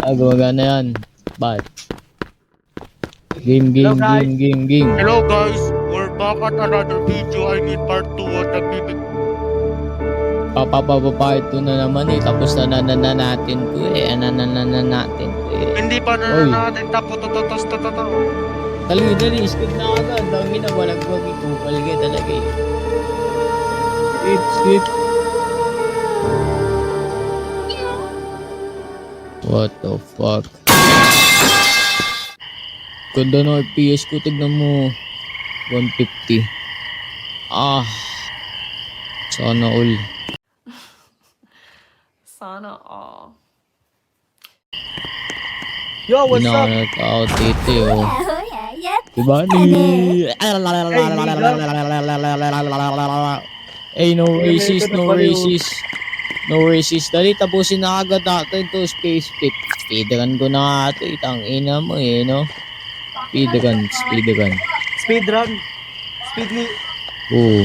Gumagana yan. Ba't? Game. Hello guys, we're back at another video. I need part 2 at nagbibig. Part 2 na naman eh. Tapos na natin to eh. Natin to eh. Hindi pa Oy. na natin tapos to. Dali. Skip na agad. Dami na walagwag ito. Paligay talaga eh. Skip. What the fuck? Ganda ng FPS ko. Tignan mo. 150. Sana all. Sana all. Yo, what's up? Tao tete oh. Diba ni? Hey, no racist. Dali, tapusin na agad natin to space pit. Speedrun ko na ito. Itangina mo eh, no? Speedrun. Speedrun. Oh.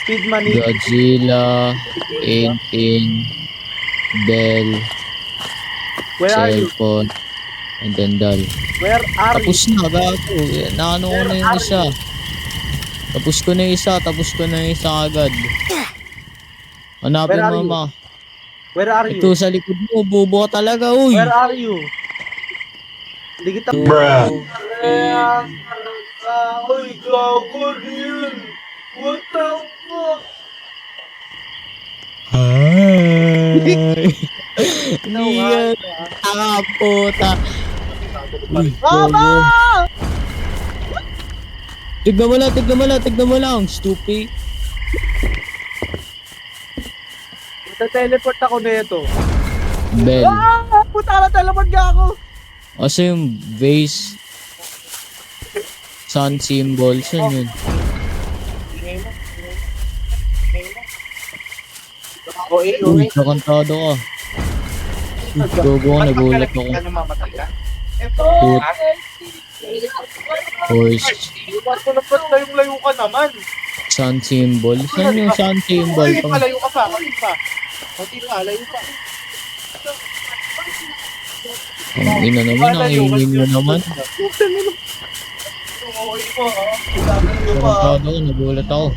Speed money. Godzilla, Tintin, Del, Where are you? cellphone, and then Dal. Where are you? Tapos na, gago. Naano ko na yung isa. Tapos ko na yung isa agad. Hanapin Where are mo, you? ma. Where are you? Ito sa likod mo, bobo ka talaga, uy. Where are you? Hindi kita. Bruh. Uy, gago yun. What the fuck? Hi. No, Iyan. Puta. Uy, Mama! bobo. Tignan mo lang, stupid. Teleport ako nito. Bell. Puta na, teleport nga ako. Kasi yung vase, sun symbol, saan yun? Uy, kakantado ka. Gogo ka, nagulat ako. Put. Horse. Ba't layong-layo ka naman? Sun symbol. Saan yung sun symbol? Ay, palayo ka pa. Pati na, layo pa. Ang ina naman, ang ingin nyo naman. Kakantado ka, nagulat ako.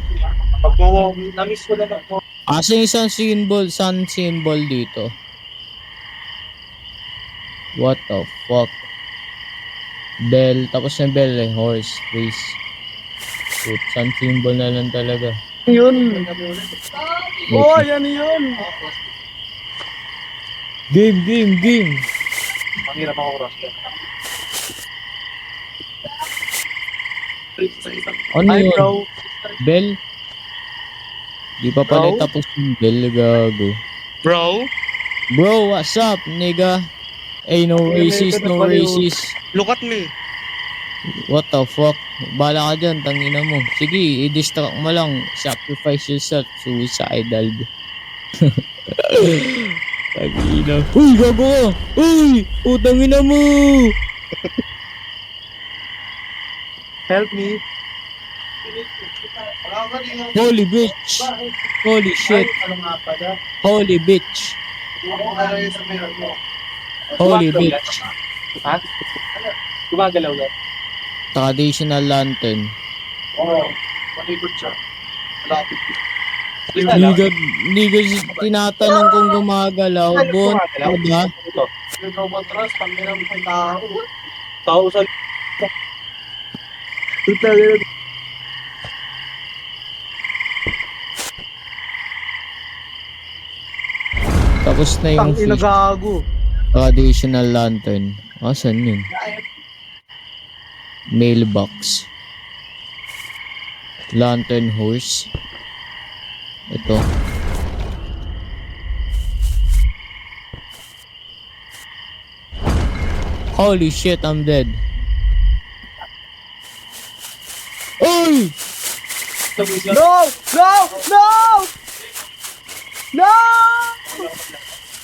Pag mo, na-miss ko na ako. Asa yung sun symbol dito? What the fuck? Bell, tapos yung bell eh, horse, race. Put, sun symbol na lang talaga. Yun. Oh, yan yun. Game. Panghirap ako, Roster. Ano Hi, yun? bro. Bell? Di pa pala Bro? tapos yung bell, gago. Bro, what's up, nigga? Hey, no racist. Look at me. What the fuck? Bala ka dyan, tangina mo. Sige, i-distract mo lang. Sacrifice yourself. Suicidal. Tangina. Uy, gago ka! Uy! Utangina mo! Help me. Holy bitch! Holy shit! Holy bitch! Holy bitch! Ha? Gumagalaw yan. Traditional lantern. Oo. Malikot siya. Lapit. Hindi ko tinatanong kung gumagalaw. Bon, ba? Ito. Ikaw matras, pangirap ng tao. Tao sa... Tapos na yung Tang inagago. traditional lantern. Asan yun? Mailbox. Lantern horse. Ito. Holy shit, I'm dead. Oy! No!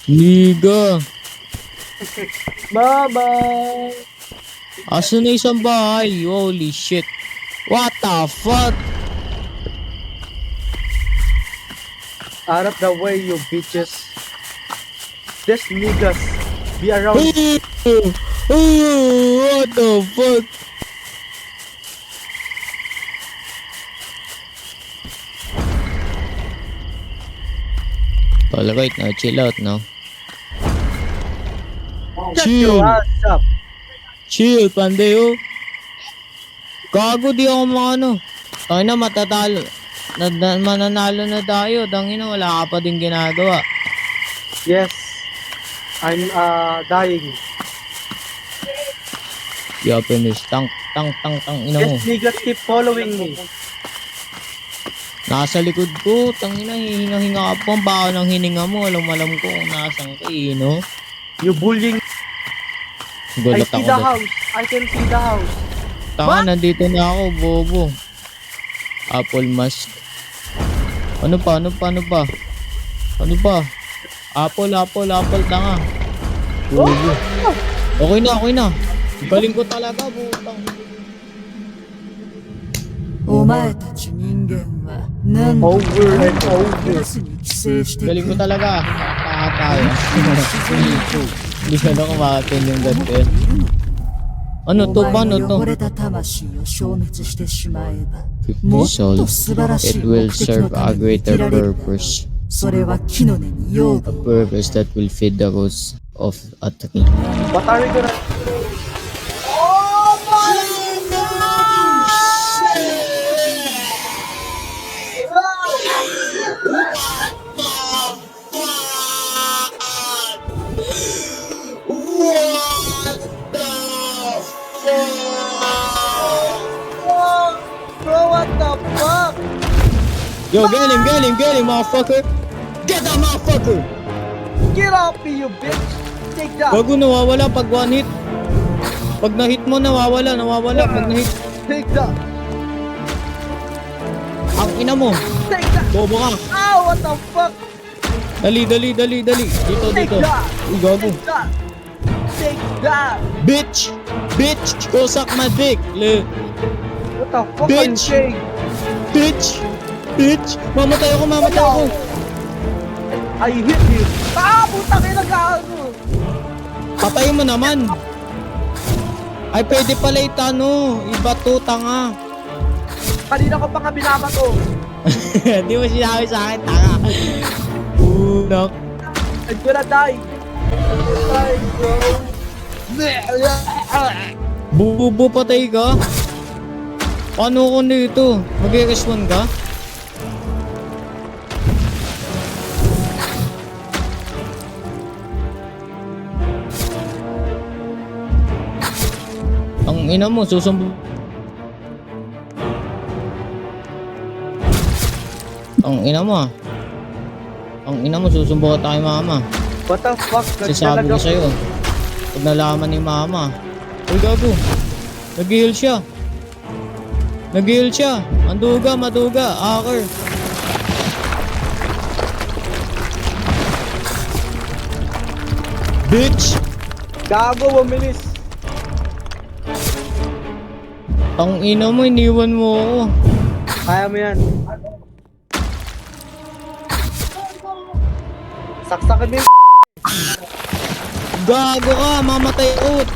Liga. Bye-bye! Asan na isang bahay? Holy shit. What the fuck? Out of the way, you bitches. This niggas. Be around. What the fuck? Alright, now chill out now. Shut your ass up. Chill, pandeo. Gago, di ako makano. Ay na, matatalo. Mananalo na tayo. Dangina, wala ka pa din ginagawa. Yes. I'm dying. You finish. Tang, ina mo. Yes, niggas keep following me. Nasa likod ko. Tangina, hihinga-hinga ka pa. Ang baka ng hininga mo. Alam ko kung nasan ka eh, no? You bullying. I Gulat see ako the doon. house. I can see the house. Tanga, nandito na ako, bobo. Apple mask. Ano pa? Apple, tanga. Bobo. Okay na. Galing ko talaga, butang. お前たち人間は何度も Over and over. クラスに寄生してく Galing ko る talaga. Nakakatayo. Hindi ka na kumakatin yung ganito eh. Ano お to? 前 Paano の汚 to? れた魂を消滅してしまえば 50 もっと souls. 素晴らし It い will 目的 serve のた a めに生き greater られるだろう purpose. それは木の根に養 A 分 purpose that will feed the roots of a tree. What are we gonna... Bro, what the fuck? Yo, galing, motherfucker! Get that motherfucker! Get off me, you bitch! Take that! Bago nawawala pag one hit. Pag na-hit mo, nawawala. Pag na-hit, Take that! ang ina mo. Take that! Bobo ka. Ow, what the fuck? Dali. Dito. Take that! Uy, gago. Take that! Take that! Bitch! Go suck my dick! What the fuck are you Bitch! saying? Bitch! Mamatay ako! I hit you! Ah, puta kayo nag-aago! Patayin mo naman! Ay, pwede pala itano. Iba to, tanga. Kanina ko pa nga binabato. Di mo sinabi sa akin, tanga. Unak. I'm gonna die! I'm gonna die, bro! Bubo, patay ka? Paano ko nito? Mag-respawn ka? Ang ina mo, susumbo. Ang ina mo ah. Ang ina mo, susumbo ka tayo mama. What the fuck? Sasabi ko sa'yo. Pag nalaman ni mama. Uy, gago. Nag-heal siya. Maduga. Aker. Bitch! Gago, bumilis. Ang ina mo, iniwan mo ako. Kaya mo yan. Saksakin mo yung Gago ka, mamatay out.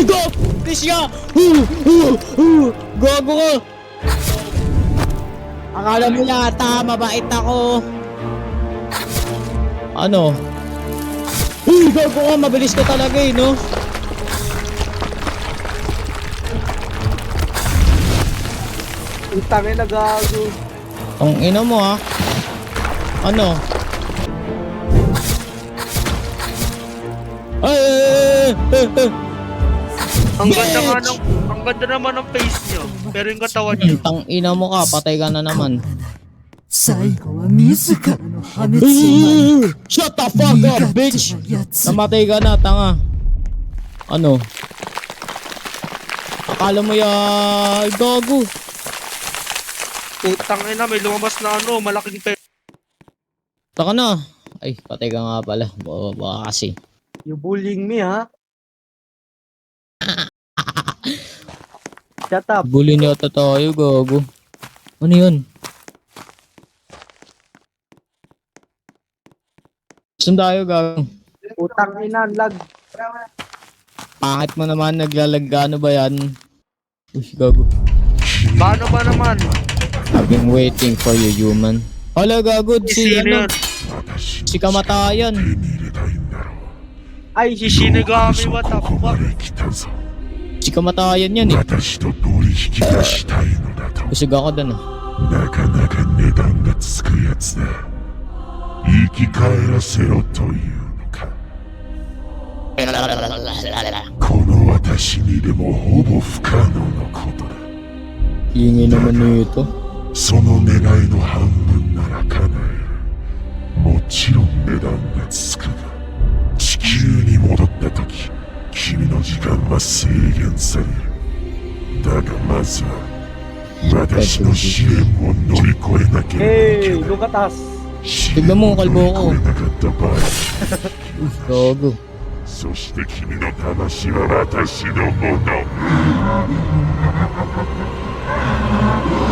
Go! Tisya! Gago ka! Akala mo yata, mabait ako. Ano? Uy, gago ka, mabilis ka talaga eh, no? utangin na gago. Ang ina mo ha. Ano? Ang ganda nga ng, ang ganda naman ng face nyo. Pero yung katawan nyo. Tang ina mo ka, patay ka na naman. 最後は自らの破滅を招 Shut the く fuck 身 up, 勝手 bitch! なやつ Namatay ka na, tanga. Ano? Akala mo ya gago. Putang ina, may lumabas na ano, malaking pe... Taka na. Ay, patay ka nga pala. Baka kasi. You bullying me, ha? Shut up. Bully niya tayo, gago. Ano yun? Saan tayo gago? Utang ina, lag. Pangit mo naman, naglalagano ba yan? Uy, gago. Paano ba naman? I've been waiting for you, human. Hala, gago. Si, Sino yun? si kamatayan. Ay, Si Shinigami, what the fuck? Si kamatayan yan eh. 私と取引がしたいのだと Busog ako dun ah. なかなか値段がつくやつだ生き返らせろというのかこの私にでもほぼ不可能なことだ Hingi naman nito. その願いの半分なら叶えるもちろん値段がつくが地球に戻った時君の時間は制限されるだがまずは私の試練を乗り越えなければいけない Lukatas. 試練 Tignan mo, を乗り kalbo ko. 越えなかった場合 Gago. そして君の魂は私のもの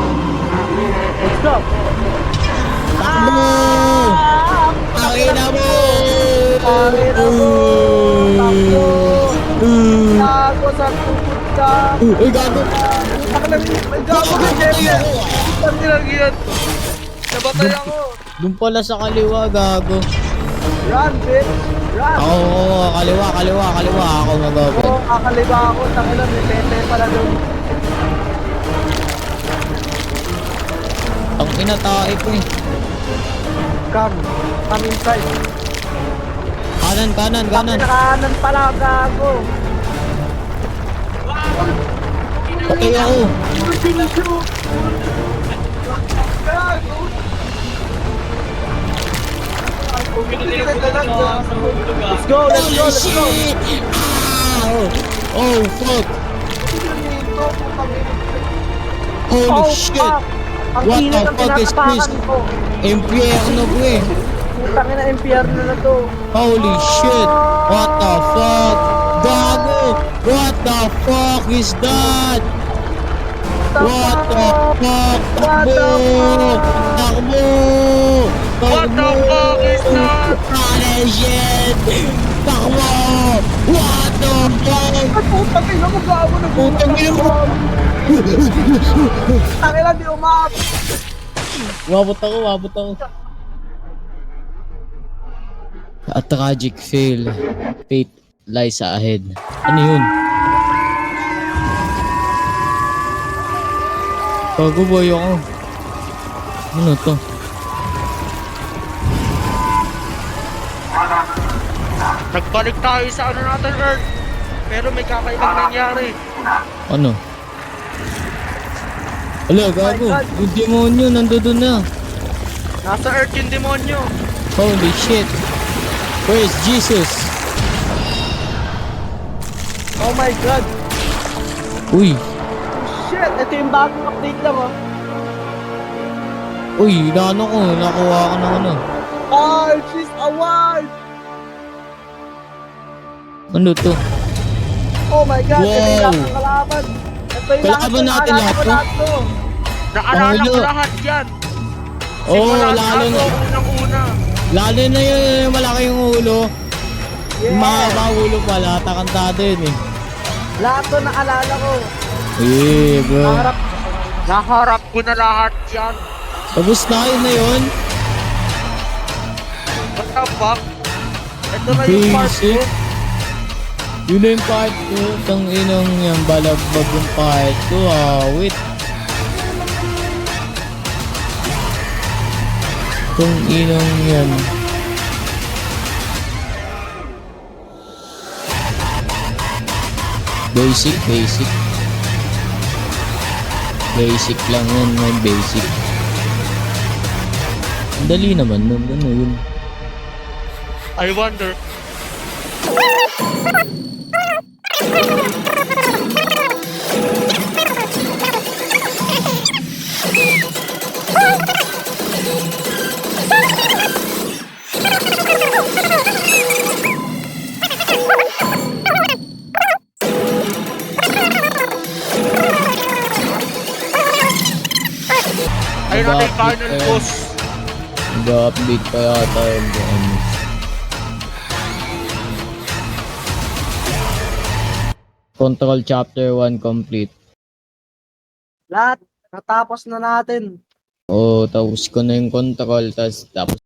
Let's go. Takbo! Pakina mo! Pakina mo! Takbo! Gago sa tukod ka! Uy, gago! May gago ka, Jeff! Ang ginagyan! Nabatay ako! Doon pala sa kaliwa, gago. Run, bitch! Run! Oo, kaliwa. Ako mag-open. Oo, kakaliba ako. Tangina, may tete pala doon. Ang inatae ko eh. Come inside. Kanan. Pinakanan pala, gago. Patay ako. Let's go, let's Holy go, let's go. shit! Oh, fuck. Holy Oh, shit. fuck. Ang What init the ng fuck is tinatapakan this? ko. Impyerno ko eh. Putang ina, impyerno na to. Holy shit! What the fuck? Gago! What the fuck is that? What the fuck? What the Takbo! What the fuck is that? Holy shit! Takbo! What the fuck? Ay, putang ina mo, gago na Putang ina mo! Tangin lang, di umap. Wabot ako. A tragic fail. Fate lies ahead. Ano yun? Gago boy ako. Ano to? Nagbalik tayo sa ano natin, Earth. Pero may kakaibang nangyari. Ano? Ala, gago. Yung demonyo nandoon na. Nasa Earth yung demonyo. Holy shit. Where's Jesus? Oh my god. Uy. Shit, ito yung bagong update lang, oh. Uy, nakuha ko ng ano. Oh, she's alive. Ano to? Oh my god, ito yung Wow. lahat ng kalaban. Ito yung Kalaban natin lahat to? to. Naalala ko Ano? lahat yan. Oo, Simula lalo sa na. unang-una. Lalo na yung malaki yung ulo. Yung Yeah. mahaba ulo pala, takantado yun eh. Lahat to naalala ko. Eh, bro. Naharap. Naharap ko na lahat yan. Tapos na yun na yun. What the fuck? Ito na yung part Basic. 2. Yun na yung part 2. Tang inong yung balagbag yung part 2. Wait. Tang inong yan. Basic. Basic lang yan, may basic. Ang dali naman nun, ano yun. I wonder. Ayun natin yung final boss. Nag-update pa yata yun. Control Chapter 1 complete. Lahat. Natapos na natin. Oo, tapos ko na yung control, tapos